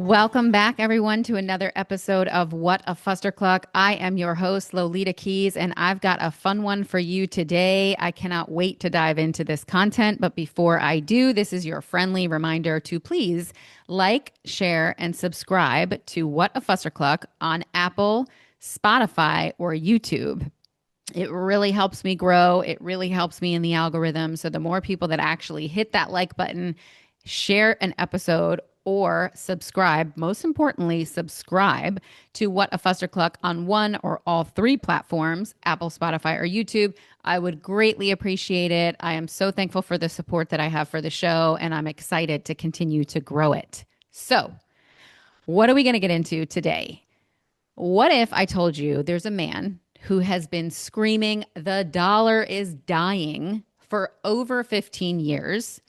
Welcome back, everyone, to another episode of What a Fustercluck. I am your host, Lolita Keys, and I've got a fun one for you today. I cannot wait to dive into this content, but before I do, this is your friendly reminder to please like, share, and subscribe to What a Fustercluck on Apple, Spotify, or YouTube. It really helps me grow. It really helps me in the algorithm. So the more people that actually hit that like button, share an episode, or subscribe, most importantly, subscribe to What a Fustercluck on one or all three platforms, Apple, Spotify, or YouTube. I would greatly appreciate it. I am so thankful for the support that I have for the show, and I'm excited to continue to grow it. So, what are we going to get into today? What if I told you there's a man who has been screaming, "The dollar is dying," for over 15 years,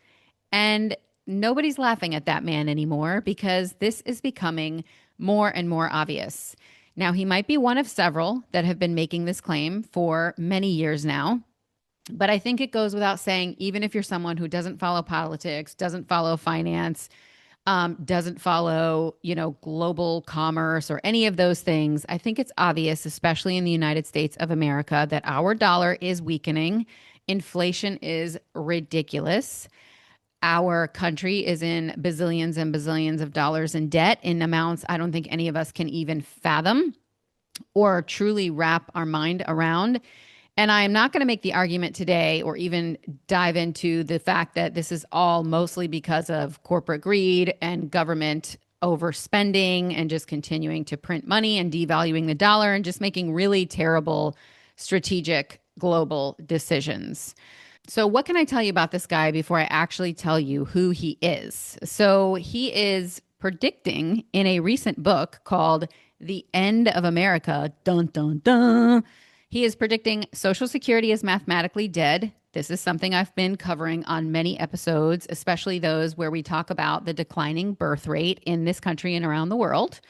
and nobody's laughing at that man anymore because this is becoming more and more obvious. Now, he might be one of several that have been making this claim for many years now, but I think it goes without saying, even if you're someone who doesn't follow politics, doesn't follow finance, doesn't follow, global commerce or any of those things, I think it's obvious, especially in the United States of America, that our dollar is weakening. Inflation is ridiculous. Our country is in bazillions and bazillions of dollars in debt in amounts I don't think any of us can even fathom or truly wrap our mind around. And I am not going to make the argument today or even dive into the fact that this is all mostly because of corporate greed and government overspending and just continuing to print money and devaluing the dollar and just making really terrible strategic global decisions. So what can I tell you about this guy before I actually tell you who he is? So he is predicting in a recent book called The End of America, dun, dun, dun. He is predicting Social Security is mathematically dead. This is something I've been covering on many episodes, especially those where we talk about the declining birth rate in this country and around the world.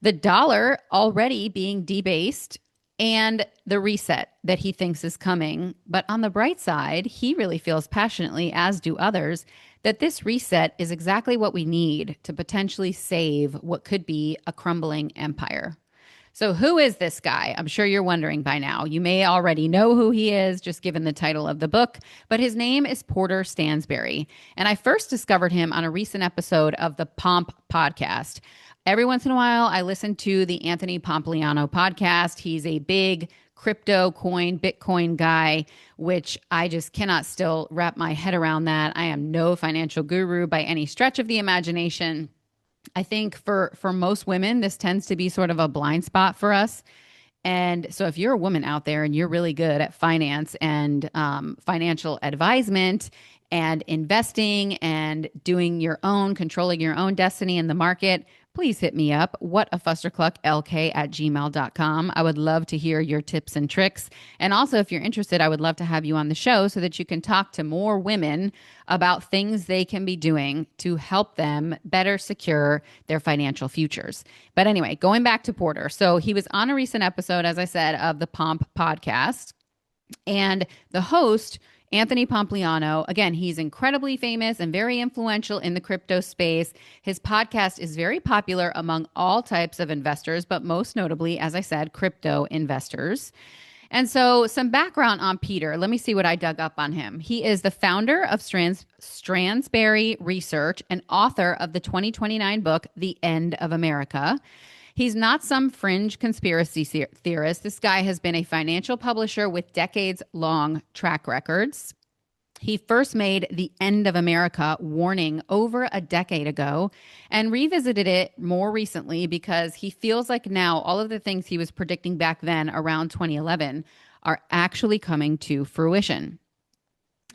The dollar already being debased, and the reset that he thinks is coming. But on the bright side, he really feels passionately, as do others, that this reset is exactly what we need to potentially save what could be a crumbling empire. So who is this guy? I'm sure you're wondering by now. You may already know who he is, just given the title of the book, but his name is Porter Stansberry. And I first discovered him on a recent episode of the Pomp Podcast. Every once in a while, I listen to the Anthony Pompliano podcast. He's a big crypto coin, Bitcoin guy, which I just cannot still wrap my head around that. I am no financial guru by any stretch of the imagination. I think for most women, this tends to be sort of a blind spot for us. And so if you're a woman out there and you're really good at finance and financial advisement and investing and doing your own, controlling your own destiny in the market, please hit me up, whatafusterclucklk@gmail.com. I would love to hear your tips and tricks. And also, if you're interested, I would love to have you on the show so that you can talk to more women about things they can be doing to help them better secure their financial futures. But anyway, going back to Porter. So he was on a recent episode, as I said, of the Pomp Podcast. And the host, Anthony Pompliano, again, he's incredibly famous and very influential in the crypto space. His podcast is very popular among all types of investors, but most notably, as I said, crypto investors. And so some background on Peter. Let me see what I dug up on him. He is the founder of Stansberry Research and author of the 2029 book, The End of America. He's not some fringe conspiracy theorist. This guy has been a financial publisher with decades-long track records. He first made The End of America warning over a decade ago and revisited it more recently because he feels like now all of the things he was predicting back then around 2011 are actually coming to fruition.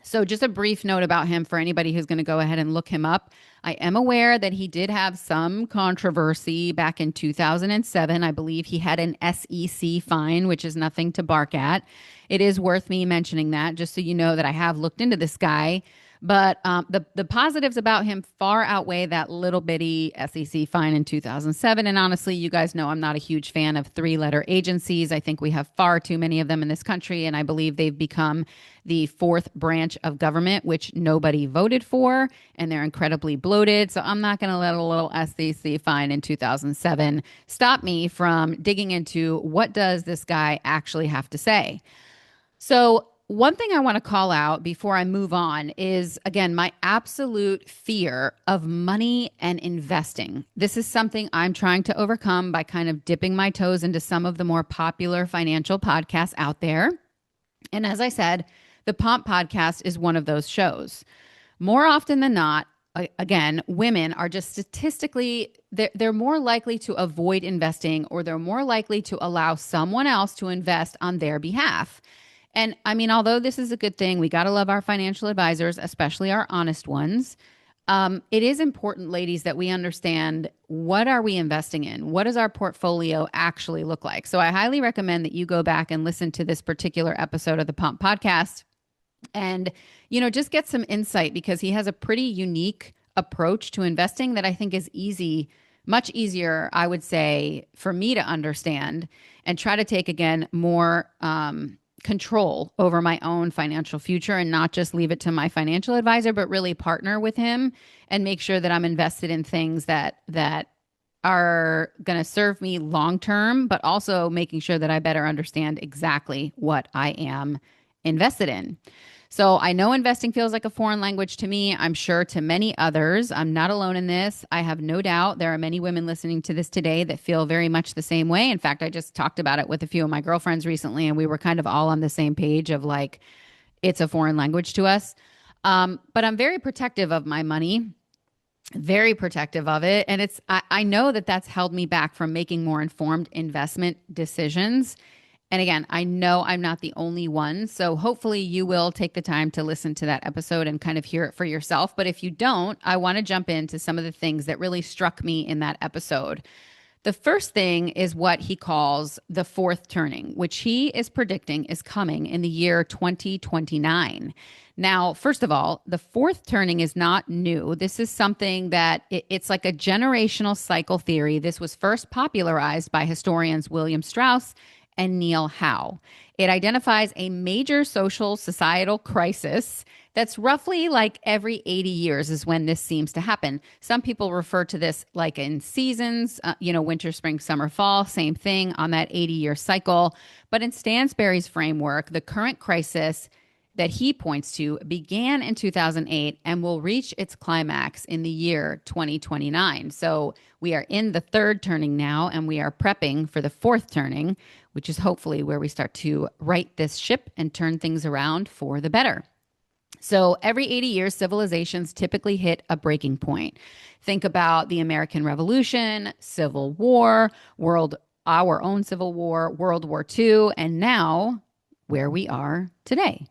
So just a brief note about him for anybody who's going to go ahead and look him up. I am aware that he did have some controversy back in 2007. I believe he had an SEC fine, which is nothing to bark at. It is worth me mentioning that just so you know that I have looked into this guy. But the positives about him far outweigh that little bitty SEC fine in 2007. And honestly, you guys know I'm not a huge fan of three-letter agencies. I think we have far too many of them in this country, and I believe they've become the fourth branch of government, which nobody voted for, and they're incredibly bloated. So I'm not going to let a little SEC fine in 2007 stop me from digging into what does this guy actually have to say. So one thing I want to call out before I move on is, again, my absolute fear of money and investing. This is something I'm trying to overcome by kind of dipping my toes into some of the more popular financial podcasts out there. And as I said, the Pomp Podcast is one of those shows. More often than not, again, women are just statistically, they're more likely to avoid investing, or they're more likely to allow someone else to invest on their behalf. And I mean, although this is a good thing, we got to love our financial advisors, especially our honest ones. It is important, ladies, that we understand, what are we investing in? What does our portfolio actually look like? So I highly recommend that you go back and listen to this particular episode of the Pomp Podcast and, just get some insight, because he has a pretty unique approach to investing that I think is much easier, I would say, for me to understand and try to take, again, more control over my own financial future, and not just leave it to my financial advisor, but really partner with him and make sure that I'm invested in things that are going to serve me long term, but also making sure that I better understand exactly what I am invested in. So I know investing feels like a foreign language to me. I'm sure to many others. I'm not alone in this. I have no doubt there are many women listening to this today that feel very much the same way. In fact, I just talked about it with a few of my girlfriends recently, and we were kind of all on the same page of like, it's a foreign language to us. But I'm very protective of my money, very protective of it. And I know that that's held me back from making more informed investment decisions. And again, I know I'm not the only one. So hopefully you will take the time to listen to that episode and kind of hear it for yourself. But if you don't, I want to jump into some of the things that really struck me in that episode. The first thing is what he calls the fourth turning, which he is predicting is coming in the year 2029. Now, first of all, the fourth turning is not new. This is something that it's like a generational cycle theory. This was first popularized by historians William Strauss and Neil Howe. It identifies a major social societal crisis that's roughly like every 80 years is when this seems to happen. Some people refer to this like in seasons, winter, spring, summer, fall, same thing on that 80-year cycle. But in Stansberry's framework, the current crisis that he points to began in 2008 and will reach its climax in the year 2029. So we are in the third turning now, and we are prepping for the fourth turning, which is hopefully where we start to right this ship and turn things around for the better. So every 80 years, civilizations typically hit a breaking point. Think about the American Revolution, Civil War, our own Civil War, World War II, and now where we are today.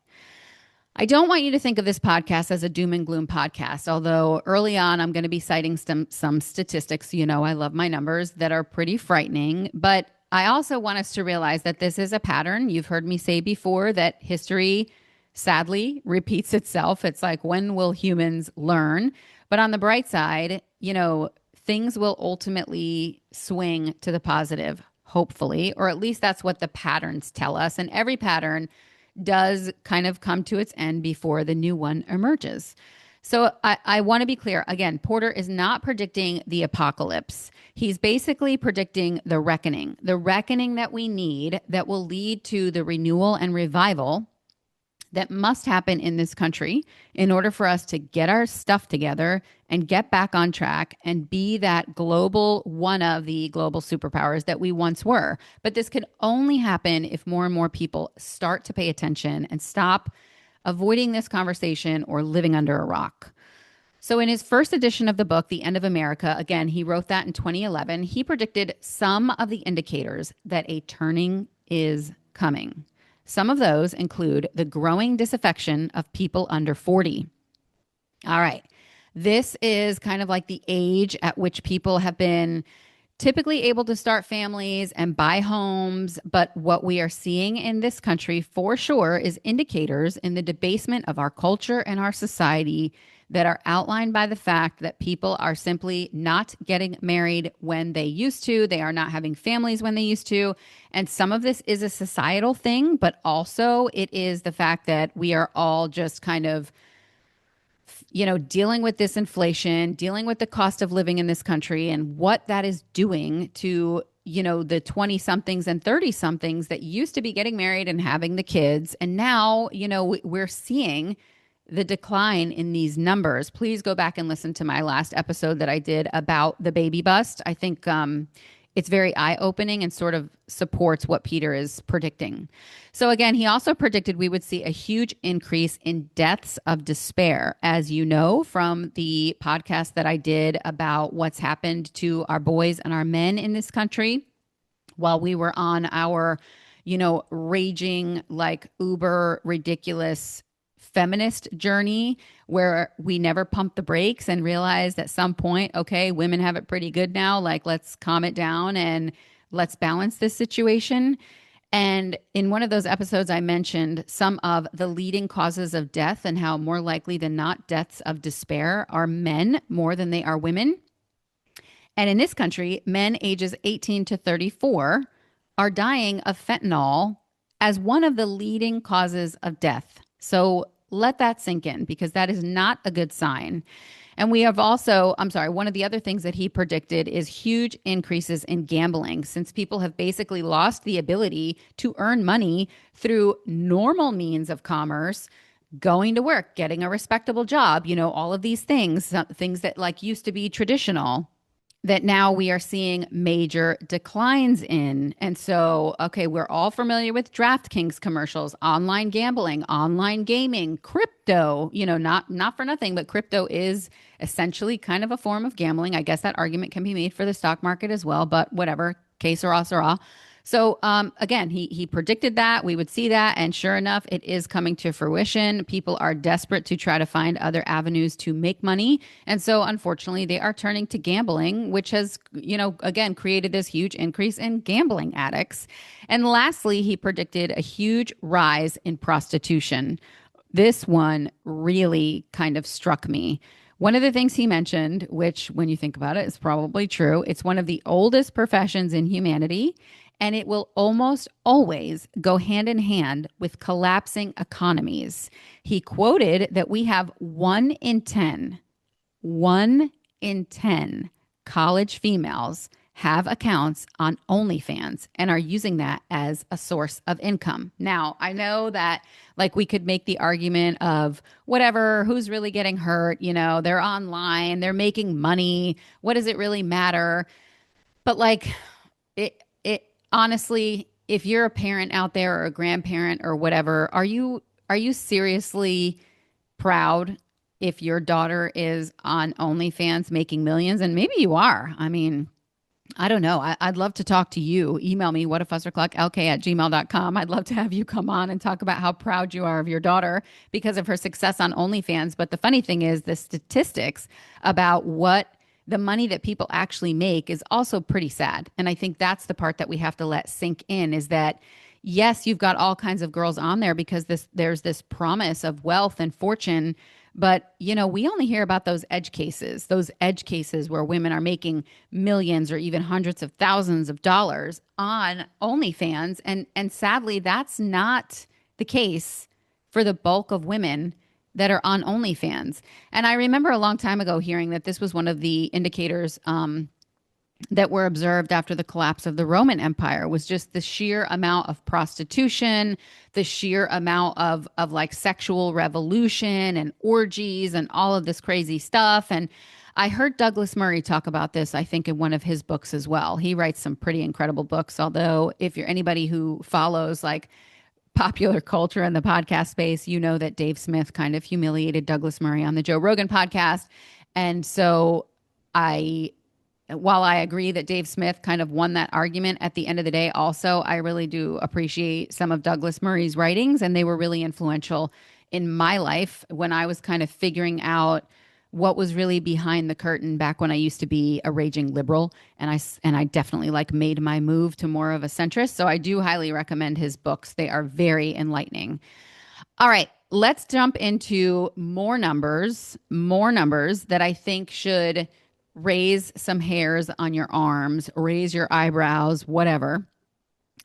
I don't want you to think of this podcast as a doom and gloom podcast, although early on I'm going to be citing some statistics. I love my numbers that are pretty frightening, but I also want us to realize that this is a pattern. You've heard me say before that history sadly repeats itself. It's like, when will humans learn? But on the bright side, things will ultimately swing to the positive, hopefully, or at least that's what the patterns tell us. And every pattern does kind of come to its end before the new one emerges. So I want to be clear. Again, Porter is not predicting the apocalypse. He's basically predicting the reckoning that we need that will lead to the renewal and revival that must happen in this country in order for us to get our stuff together and get back on track and be that one of the global superpowers that we once were. But this could only happen if more and more people start to pay attention and stop avoiding this conversation or living under a rock. So in his first edition of the book, The End of America, again, he wrote that in 2011, he predicted some of the indicators that a turning is coming. Some of those include the growing disaffection of people under 40. All right. This is kind of like the age at which people have been typically able to start families and buy homes. But what we are seeing in this country for sure is indicators in the debasement of our culture and our society that are outlined by the fact that people are simply not getting married when they used to. They are not having families when they used to. And some of this is a societal thing, but also it is the fact that we are all just kind of dealing with this inflation, dealing with the cost of living in this country and what that is doing to, the 20 somethings and 30 somethings that used to be getting married and having the kids. And now, we're seeing the decline in these numbers. Please go back and listen to my last episode that I did about the baby bust. I think it's very eye-opening and sort of supports what Peter is predicting. So again, he also predicted we would see a huge increase in deaths of despair. As you know from the podcast that I did about what's happened to our boys and our men in this country while we were on our, raging, like uber ridiculous feminist journey where we never pumped the brakes and realized at some point, okay, women have it pretty good now. Like, let's calm it down and let's balance this situation. And in one of those episodes, I mentioned some of the leading causes of death and how more likely than not, deaths of despair are men more than they are women. And in this country, men ages 18 to 34 are dying of fentanyl as one of the leading causes of death. So let that sink in because that is not a good sign. And we have also, one of the other things that he predicted is huge increases in gambling since people have basically lost the ability to earn money through normal means of commerce, going to work, getting a respectable job, all of these things that like used to be traditional that now we are seeing major declines in. And so, okay, we're all familiar with DraftKings commercials, online gambling, online gaming, crypto, not for nothing, but crypto is essentially kind of a form of gambling. I guess that argument can be made for the stock market as well, but whatever, que sera, sera. So again, he predicted that we would see that. And sure enough, it is coming to fruition. People are desperate to try to find other avenues to make money. And so unfortunately, they are turning to gambling, which has, again, created this huge increase in gambling addicts. And lastly, he predicted a huge rise in prostitution. This one really kind of struck me. One of the things he mentioned, which when you think about it is probably true, it's one of the oldest professions in humanity. And it will almost always go hand in hand with collapsing economies. He quoted that we have 1 in 10 college females have accounts on OnlyFans and are using that as a source of income. Now, I know that like we could make the argument of whatever, who's really getting hurt? They're online, they're making money. What does it really matter? But like it honestly, if you're a parent out there or a grandparent or whatever, are you seriously proud if your daughter is on OnlyFans making millions? And maybe you are. I mean, I don't know. I'd love to talk to you. Email me, whatafussterclocklk@gmail.com. I'd love to have you come on and talk about how proud you are of your daughter because of her success on OnlyFans. But the funny thing is the statistics about what the money that people actually make is also pretty sad. And I think that's the part that we have to let sink in is that, yes, you've got all kinds of girls on there because there's this promise of wealth and fortune. But, we only hear about those edge cases where women are making millions or even hundreds of thousands of dollars on OnlyFans. And sadly, that's not the case for the bulk of women that are on OnlyFans. And I remember a long time ago hearing that this was one of the indicators that were observed after the collapse of the Roman Empire was just the sheer amount of prostitution, the sheer amount of like sexual revolution and orgies and all of this crazy stuff. And I heard Douglas Murray talk about this, I think, in one of his books as well. He writes some pretty incredible books, although if you're anybody who follows like popular culture in the podcast space, you know that Dave Smith kind of humiliated Douglas Murray on the Joe Rogan podcast. And so while I agree that Dave Smith kind of won that argument at the end of the day, also, I really do appreciate some of Douglas Murray's writings, and they were really influential in my life when I was kind of figuring out what was really behind the curtain back when I used to be a raging liberal, and I definitely like made my move to more of a centrist. So I do highly recommend his books. They are very enlightening. All right, let's jump into more numbers that I think should raise some hairs on your arms, raise your eyebrows, whatever.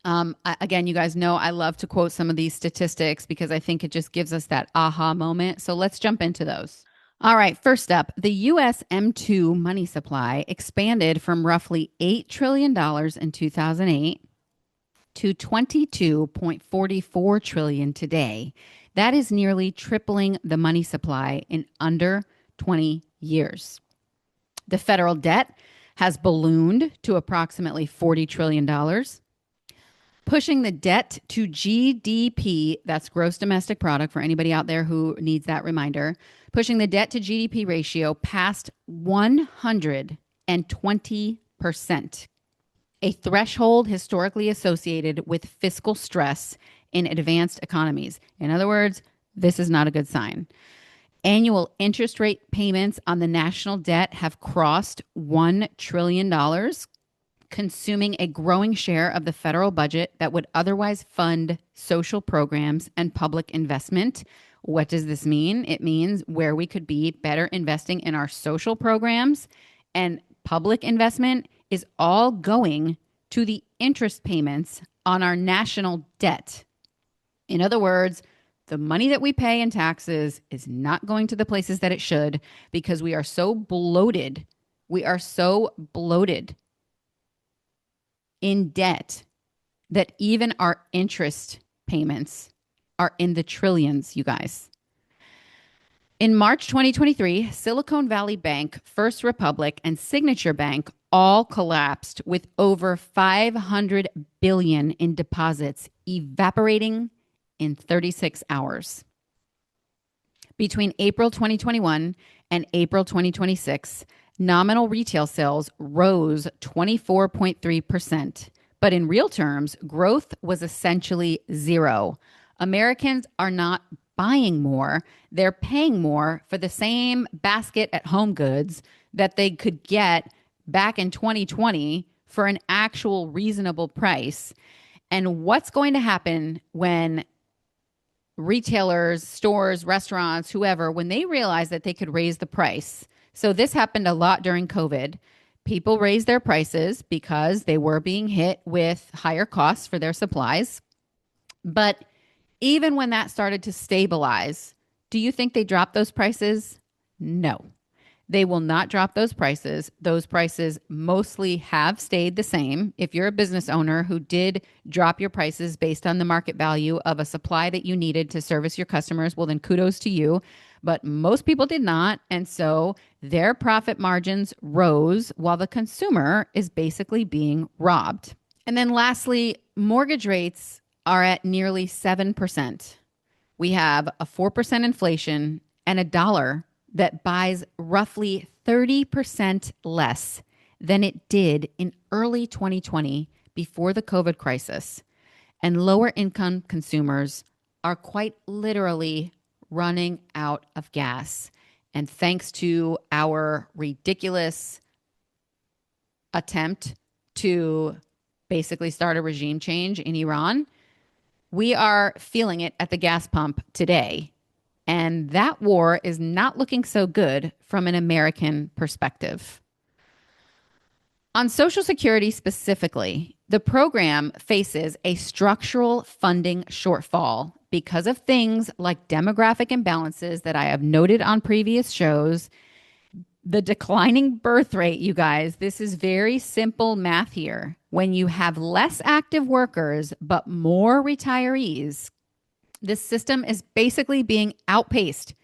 Again, you guys know I love to quote some of these statistics because I think it just gives us that aha moment. So let's jump into those. All right, first up, the US M2 money supply expanded from roughly $8 trillion in 2008 to 22.44 trillion today. That is nearly tripling the money supply in under 20 years. The federal debt has ballooned to approximately $40 trillion, pushing the debt to GDP, that's gross domestic product for anybody out there who needs that reminder, pushing the debt to GDP ratio past 120%, a threshold historically associated with fiscal stress in advanced economies. In other words, this is not a good sign. Annual interest rate payments on the national debt have crossed $1 trillion, consuming a growing share of the federal budget that would otherwise fund social programs and public investment. What does this mean? It means where we could be better investing in our social programs and public investment is all going to the interest payments on our national debt. In other words, the money that we pay in taxes is not going to the places that it should because we are so bloated. We are so bloated in debt that even our interest payments are in the trillions, you guys. In March 2023, Silicon Valley Bank, First Republic, and Signature Bank all collapsed with over $500 billion in deposits evaporating in 36 hours. Between April 2021 and April 2026, nominal retail sales rose 24.3%, but in real terms, growth was essentially zero. Americans are not buying more, they're paying more for the same basket at Home Goods that they could get back in 2020 for an actual reasonable price. And what's going to happen when retailers, stores, restaurants, whoever, when they realize that they could raise the price? So this happened a lot during COVID. People raised their prices because they were being hit with higher costs for their supplies. But even when that started to stabilize, do you think they dropped those prices? No. They will not drop those prices. Those prices mostly have stayed the same. If you're a business owner who did drop your prices based on the market value of a supply that you needed to service your customers, well, then kudos to you. But most people did not. And so their profit margins rose while the consumer is basically being robbed. And then lastly, mortgage rates are at nearly 7%. We have a 4% inflation and a dollar that buys roughly 30% less than it did in early 2020 before the COVID crisis. And lower income consumers are quite literally running out of gas. And thanks to our ridiculous attempt to basically start a regime change in Iran, we are feeling it at the gas pump today. And that war is not looking so good from an American perspective. On Social Security specifically, the program faces a structural funding shortfall because of things like demographic imbalances that I have noted on previous shows. The declining birth rate, you guys, this is very simple math here. When you have less active workers but more retirees, this system is basically being outpaced.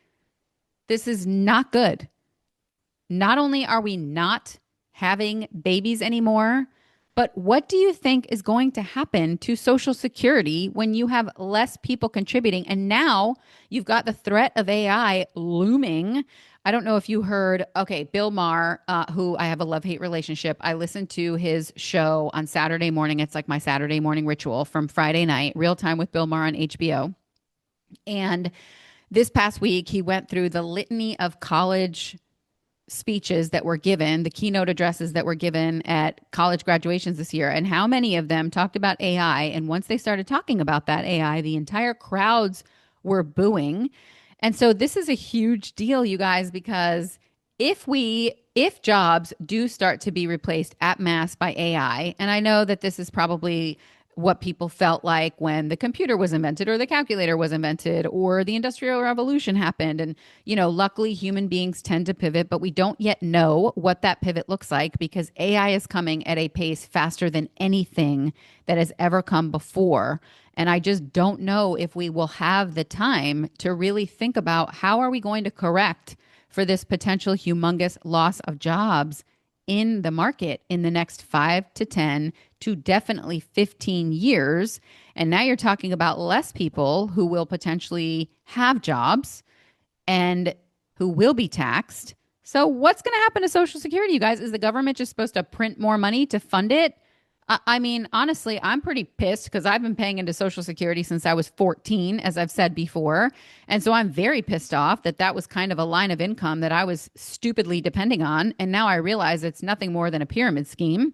This is not good. Not only are we not having babies anymore, but what do you think is going to happen to Social Security when you have less people contributing? And now you've got the threat of AI looming. I don't know if you heard, Bill Maher, who I have a love-hate relationship. I listened to his show on Saturday morning. It's like my Saturday morning ritual from Friday night, Real Time with Bill Maher on HBO. And this past week, he went through the litany of college speeches that were given, the keynote addresses that were given at college graduations this year, and how many of them talked about AI. And once they started talking about that AI, the entire crowds were booing. And so this is a huge deal, you guys, because if jobs do start to be replaced at mass by AI, and I know that this is probably what people felt like when the computer was invented or the calculator was invented or the industrial revolution happened. And, luckily human beings tend to pivot, but we don't yet know what that pivot looks like because AI is coming at a pace faster than anything that has ever come before. And I just don't know if we will have the time to really think about how are we going to correct for this potential humongous loss of jobs in the market in the next 5 to 10 to definitely 15 years. And now you're talking about less people who will potentially have jobs and who will be taxed. So what's going to happen to Social Security, you guys? Is the government just supposed to print more money to fund it? I mean, honestly, I'm pretty pissed because I've been paying into Social Security since I was 14, as I've said before. And so I'm very pissed off that that was kind of a line of income that I was stupidly depending on. And now I realize it's nothing more than a pyramid scheme.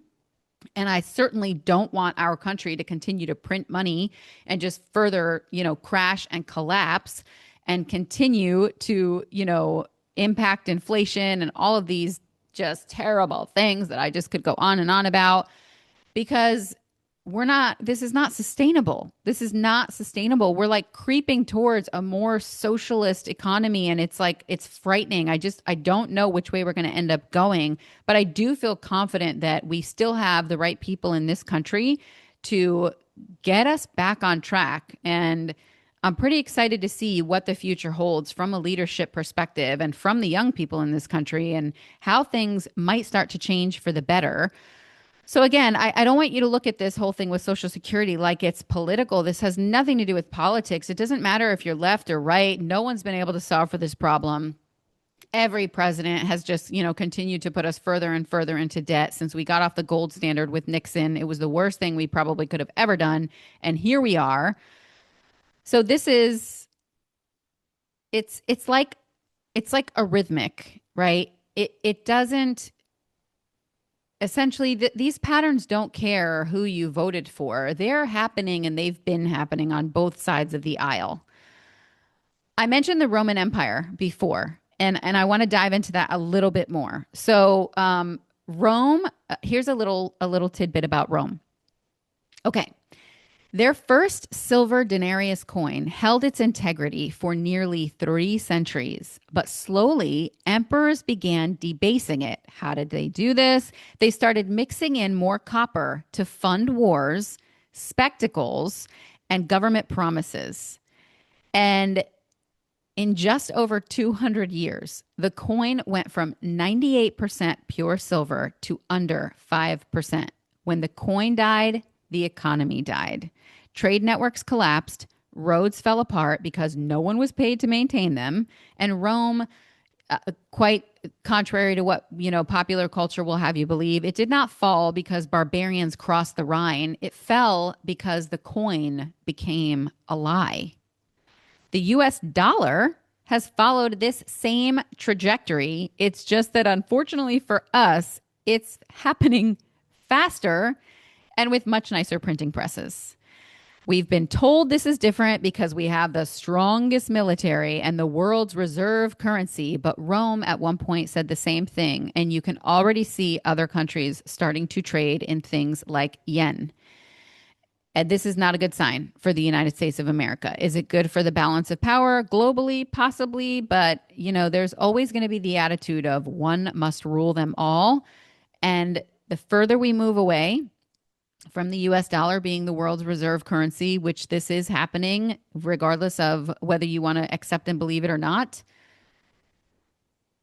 And I certainly don't want our country to continue to print money and just further, crash and collapse and continue to, impact inflation and all of these just terrible things that I just could go on and on about. Because this is not sustainable. This is not sustainable. We're like creeping towards a more socialist economy. And it's frightening. I don't know which way we're going to end up going. But I do feel confident that we still have the right people in this country to get us back on track. And I'm pretty excited to see what the future holds from a leadership perspective and from the young people in this country and how things might start to change for the better. So again, I don't want you to look at this whole thing with Social Security like it's political. This has nothing to do with politics. It doesn't matter if you're left or right. No one's been able to solve for this problem. Every president has just, continued to put us further and further into debt since we got off the gold standard with Nixon. It was the worst thing we probably could have ever done. And here we are. So this is, it's like arrhythmic, right? It doesn't. Essentially, these patterns don't care who you voted for. They're happening and they've been happening on both sides of the aisle. I mentioned the Roman Empire before, and I want to dive into that a little bit more. So Rome, here's a little tidbit about Rome. Okay. Their first silver denarius coin held its integrity for nearly 3 centuries, but slowly emperors began debasing it. How did they do this? They started mixing in more copper to fund wars, spectacles, and government promises. And in just over 200 years, the coin went from 98% pure silver to under 5%. When the coin died, the economy died. Trade networks collapsed, roads fell apart because no one was paid to maintain them, and Rome, quite contrary to what popular culture will have you believe, it did not fall because barbarians crossed the Rhine. It fell because the coin became a lie. The US dollar has followed this same trajectory. It's just that unfortunately for us, it's happening faster and with much nicer printing presses. We've been told this is different because we have the strongest military and the world's reserve currency, but Rome at one point said the same thing, and you can already see other countries starting to trade in things like yen. And this is not a good sign for the United States of America. Is it good for the balance of power globally? Possibly, but there's always going to be the attitude of one must rule them all. And the further we move away from the US dollar being the world's reserve currency, which this is happening regardless of whether you want to accept and believe it or not,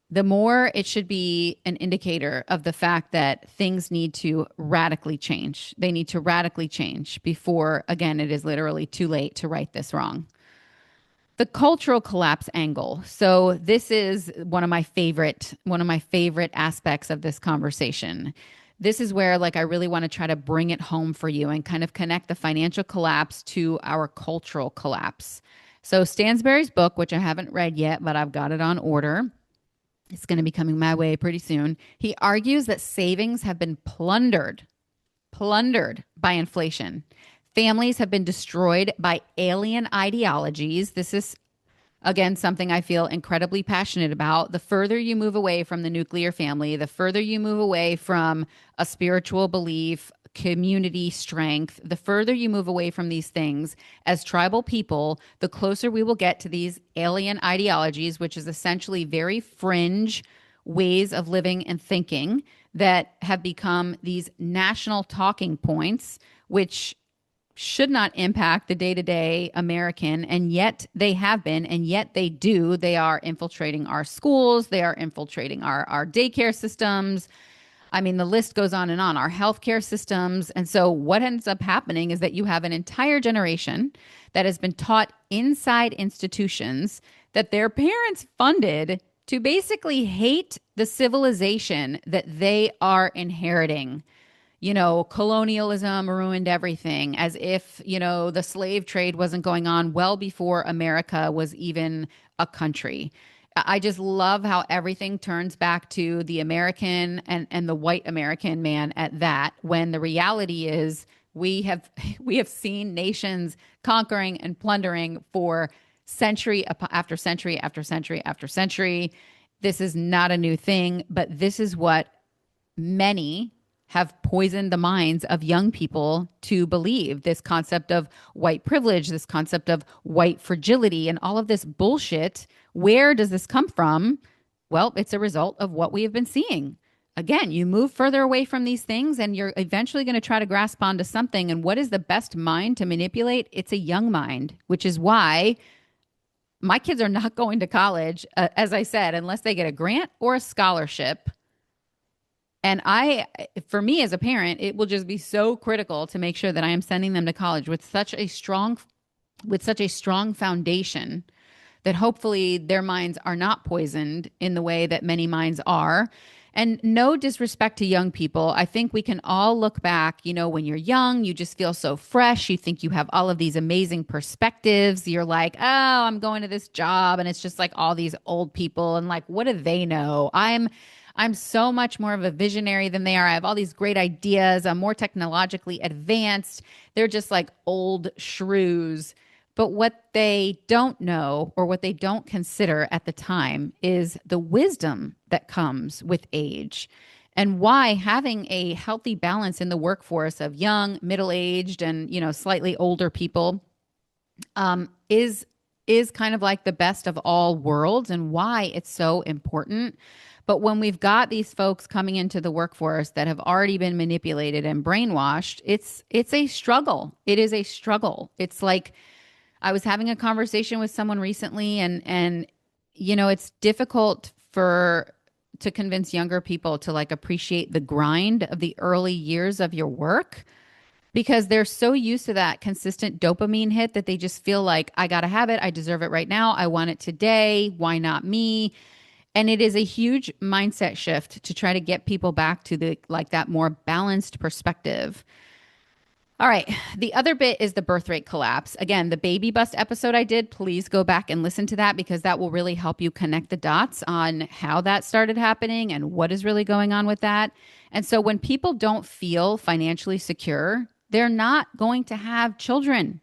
the more it should be an indicator of the fact that things need to radically change. They need to radically change before, again, it is literally too late to right this wrong. The cultural collapse angle. So this is one of my favorite aspects of this conversation. This is where I really want to try to bring it home for you and kind of connect the financial collapse to our cultural collapse. So Stansberry's book, which I haven't read yet, but I've got it on order, It's going to be coming my way pretty soon. He argues that savings have been plundered by inflation. Families have been destroyed by alien ideologies. This is, again, something I feel incredibly passionate about. The further you move away from the nuclear family, the further you move away from a spiritual belief, community strength, the further you move away from these things as tribal people, the closer we will get to these alien ideologies, which is essentially very fringe ways of living and thinking that have become these national talking points, which should not impact the day-to-day American, and yet they have been, and yet they do. They are infiltrating our schools. They are infiltrating our daycare systems. I mean, the list goes on, our healthcare systems. And so what ends up happening is that you have an entire generation that has been taught inside institutions that their parents funded to basically hate the civilization that they are inheriting. Colonialism ruined everything, as if, the slave trade wasn't going on well before America was even a country. I just love how everything turns back to the American and the white American man at that, when the reality is we have we have seen nations conquering and plundering for century after century after century after century. This is not a new thing, but this is what many have poisoned the minds of young people to believe. This concept of white privilege, this concept of white fragility, and all of this bullshit. Where does this come from? Well, it's a result of what we have been seeing. Again, you move further away from these things and you're eventually going to try to grasp onto something. And what is the best mind to manipulate? It's a young mind, which is why my kids are not going to college, as I said, unless they get a grant or a scholarship. And for me as a parent, it will just be so critical to make sure that I am sending them to college with such a strong foundation that hopefully their minds are not poisoned in the way that many minds are. And no disrespect to young people. I think we can all look back, when you're young, you just feel so fresh. You think you have all of these amazing perspectives. You're like, oh, I'm going to this job and it's just like all these old people. And like, what do they know? I'm so much more of a visionary than they are. I have all these great ideas. I'm more technologically advanced. They're just like old shrews. But what they don't know, or what they don't consider at the time, is the wisdom that comes with age, and why having a healthy balance in the workforce of young, middle-aged, and slightly older people is kind of like the best of all worlds, and why it's so important. But when we've got these folks coming into the workforce that have already been manipulated and brainwashed, it's a struggle. It is a struggle. It's like, I was having a conversation with someone recently, and it's difficult to convince younger people to like appreciate the grind of the early years of your work, because they're so used to that consistent dopamine hit that they just feel like, I got to have it. I deserve it right now. I want it today. Why not me? And it is a huge mindset shift to try to get people back to that more balanced perspective. All right. The other bit is the birth rate collapse. Again, the baby bust episode I did, please go back and listen to that, because that will really help you connect the dots on how that started happening and what is really going on with that. And so when people don't feel financially secure, they're not going to have children.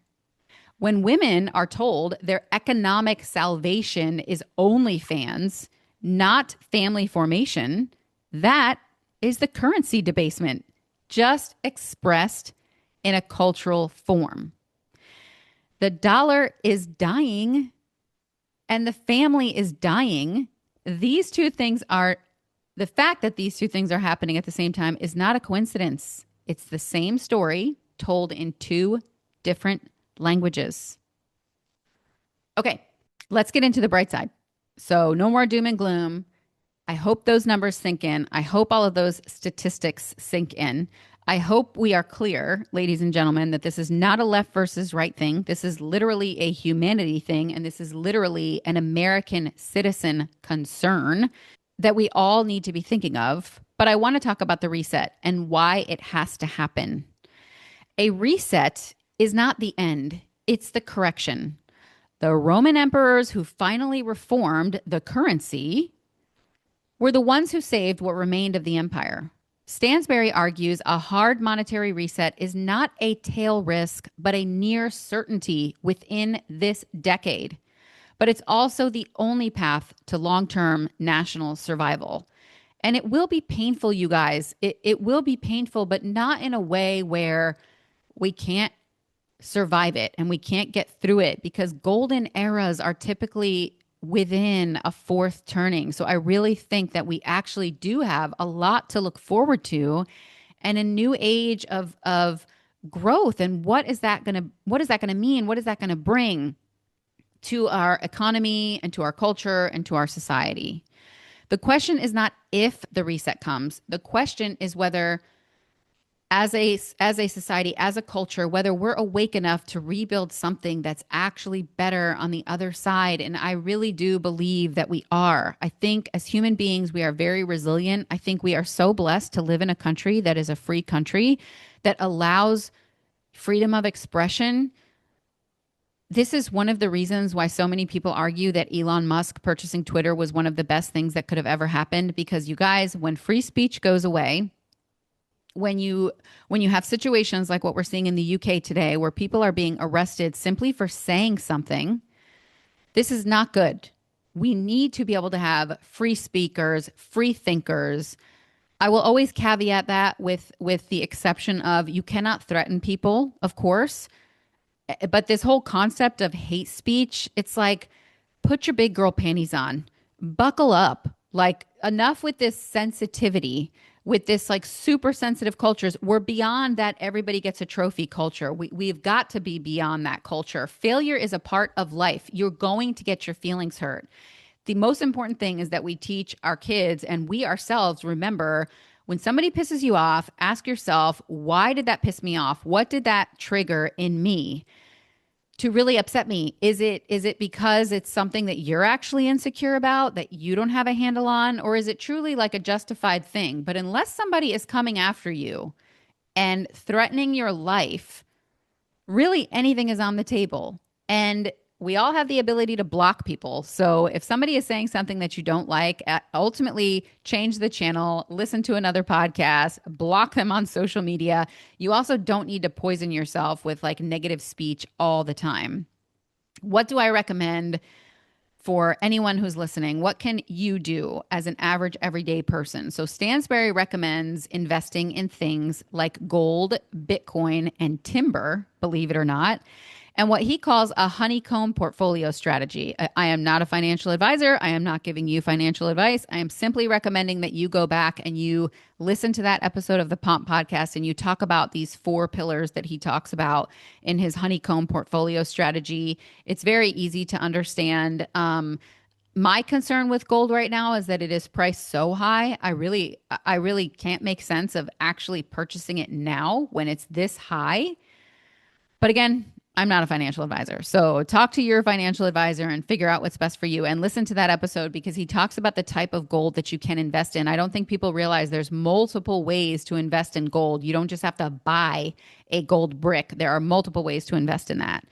When women are told their economic salvation is OnlyFans, not family formation, that is the currency debasement, just expressed in a cultural form. The dollar is dying and the family is dying. These two things are, the fact that these two things are happening at the same time is not a coincidence. It's the same story told in two different languages. Okay, let's get into the bright side. So no more doom and gloom. I hope those numbers sink in. I hope all of those statistics sink in. I hope we are clear, ladies and gentlemen, that this is not a left versus right thing. This is literally a humanity thing, and this is literally an American citizen concern that we all need to be thinking of. But I want to talk about the reset and why it has to happen. A reset is not the end. It's the correction. The Roman emperors who finally reformed the currency were the ones who saved what remained of the empire. Stansberry argues a hard monetary reset is not a tail risk, but a near certainty within this decade. But it's also the only path to long-term national survival. And it will be painful, you guys. It will be painful, but not in a way where we can't survive it and we can't get through it, because golden eras are typically within a fourth turning. So I really think that we actually do have a lot to look forward to, and a new age of growth. And what is that going to mean? What is that going to bring to our economy and to our culture and to our society? The question is not if the reset comes. The question is whether, as a society, as a culture, whether we're awake enough to rebuild something that's actually better on the other side. And I really do believe that we are. I think as human beings, we are very resilient. I think we are so blessed to live in a country that is a free country that allows freedom of expression. This is one of the reasons why so many people argue that Elon Musk purchasing Twitter was one of the best things that could have ever happened. Because you guys, when free speech goes away, when you have situations like what we're seeing in the UK today, where people are being arrested simply for saying something, this is not good. We need to be able to have free speakers, free thinkers. I will always caveat that with the exception of, you cannot threaten people, of course. But this whole concept of hate speech, it's like, put your big girl panties on, buckle up. Like, enough with this sensitivity, with this like super sensitive cultures. We're beyond that everybody gets a trophy culture. We've got to be beyond that culture. Failure is a part of life. You're going to get your feelings hurt. The most important thing is that we teach our kids, and we ourselves remember, when somebody pisses you off, ask yourself, why did that piss me off? What did that trigger in me to really upset me? Is it because it's something that you're actually insecure about, that you don't have a handle on, or is it truly like a justified thing? But unless somebody is coming after you and threatening your life, really anything is on the table. And we all have the ability to block people. So if somebody is saying something that you don't like, ultimately change the channel, listen to another podcast, block them on social media. You also don't need to poison yourself with like negative speech all the time. What do I recommend for anyone who's listening? What can you do as an average everyday person? So Stansberry recommends investing in things like gold, Bitcoin, and timber, believe it or not, and what he calls a honeycomb portfolio strategy. I am not a financial advisor. I am not giving you financial advice. I am simply recommending that you go back and you listen to that episode of the Pomp Podcast, and you talk about these 4 pillars that he talks about in his honeycomb portfolio strategy. It's very easy to understand. My concern with gold right now is that it is priced so high. I really can't make sense of actually purchasing it now when it's this high. But again, I'm not a financial advisor. So talk to your financial advisor and figure out what's best for you, and listen to that episode, because he talks about the type of gold that you can invest in. I don't think people realize there's multiple ways to invest in gold. You don't just have to buy a gold brick. There are multiple ways to invest in that.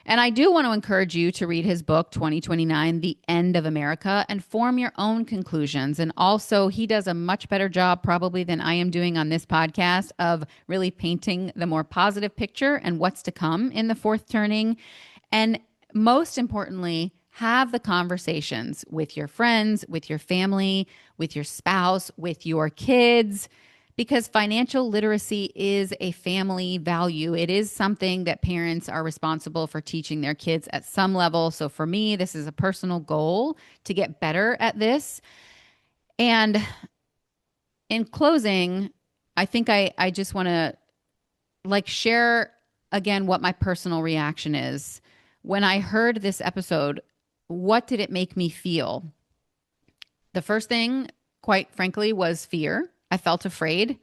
And I do want to encourage you to read his book, 2029, The End of America, and form your own conclusions. And also, he does a much better job probably than I am doing on this podcast of really painting the more positive picture and what's to come in the fourth turning. And most importantly, have the conversations with your friends, with your family, with your spouse, with your kids, because financial literacy is a family value. It is something that parents are responsible for teaching their kids at some level. So for me, this is a personal goal to get better at this. And in closing, I think I just want to share again what my personal reaction is. When I heard this episode, what did it make me feel? The first thing, quite frankly, was fear. I felt afraid.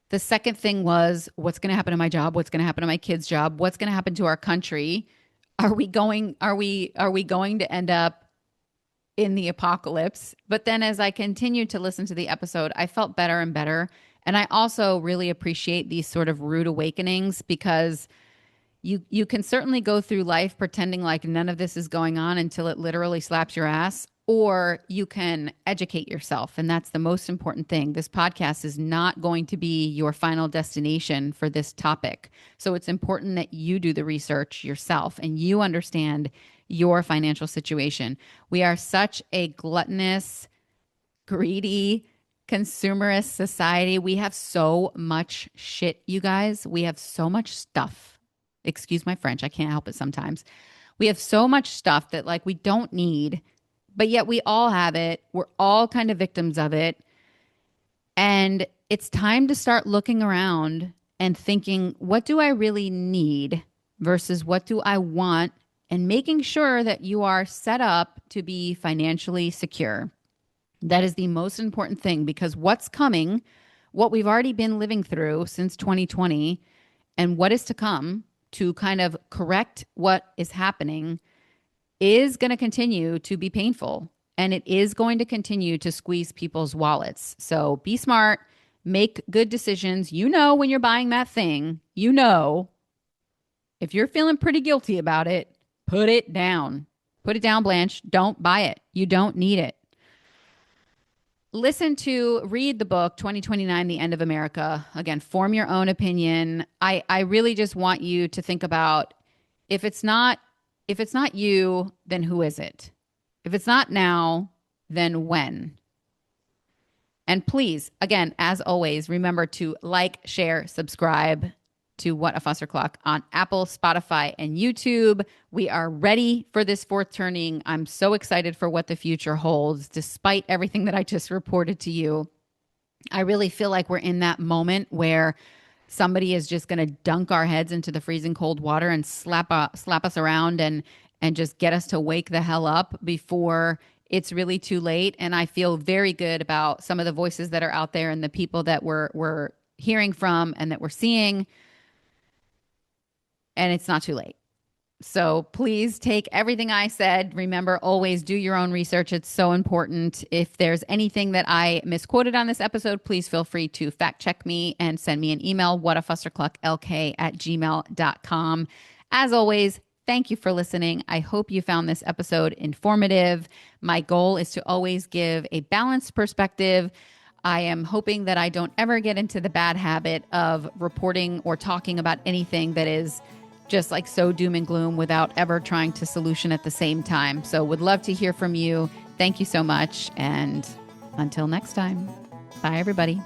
The second thing was, what's going to happen to my job? What's going to happen to my kid's job? What's going to happen to our country? Are we going to end up in the apocalypse? But then as I continued to listen to the episode, I felt better and better. And I also really appreciate these sort of rude awakenings, because you can certainly go through life pretending like none of this is going on until it literally slaps your ass. or you can educate yourself. And that's the most important thing. This podcast is not going to be your final destination for this topic. So it's important that you do the research yourself and you understand your financial situation. We are such a gluttonous, greedy, consumerist society. We have so much shit, you guys. We have so much stuff. Excuse my French. I can't help it sometimes. We have so much stuff that like we don't need, but yet we all have it. We're all kind of victims of it. And it's time to start looking around and thinking, what do I really need versus what do I want? And making sure that you are set up to be financially secure. That is the most important thing, because what's coming, what we've already been living through since 2020, and what is to come to kind of correct what is happening is going to continue to be painful, and it is going to continue to squeeze people's wallets. So be smart, make good decisions. You know, when you're buying that thing, you know, if you're feeling pretty guilty about it, put it down. Put it down, Blanche. Don't buy it. You don't need it. Read the book, 2029, The End of America. Again, form your own opinion. I really just want you to think about, if it's not you, then who is it? If it's not now, then when? And please, again, as always, remember to like, share, subscribe to What a Fuster Clock on Apple, Spotify, and YouTube. We are ready for this fourth turning. I'm so excited for what the future holds, despite everything that I just reported to you. I really feel like we're in that moment where somebody is just going to dunk our heads into the freezing cold water and slap us around and just get us to wake the hell up before it's really too late. And I feel very good about some of the voices that are out there and the people that we're hearing from and that we're seeing. And it's not too late. So please take everything I said. Remember, always do your own research. It's so important. If there's anything that I misquoted on this episode, please feel free to fact check me and send me an email, whatafusterclocklk@gmail.com. As always, thank you for listening. I hope you found this episode informative. My goal is to always give a balanced perspective. I am hoping that I don't ever get into the bad habit of reporting or talking about anything that is just like so doom and gloom without ever trying to solution at the same time. So would love to hear from you. Thank you so much. And until next time, bye everybody.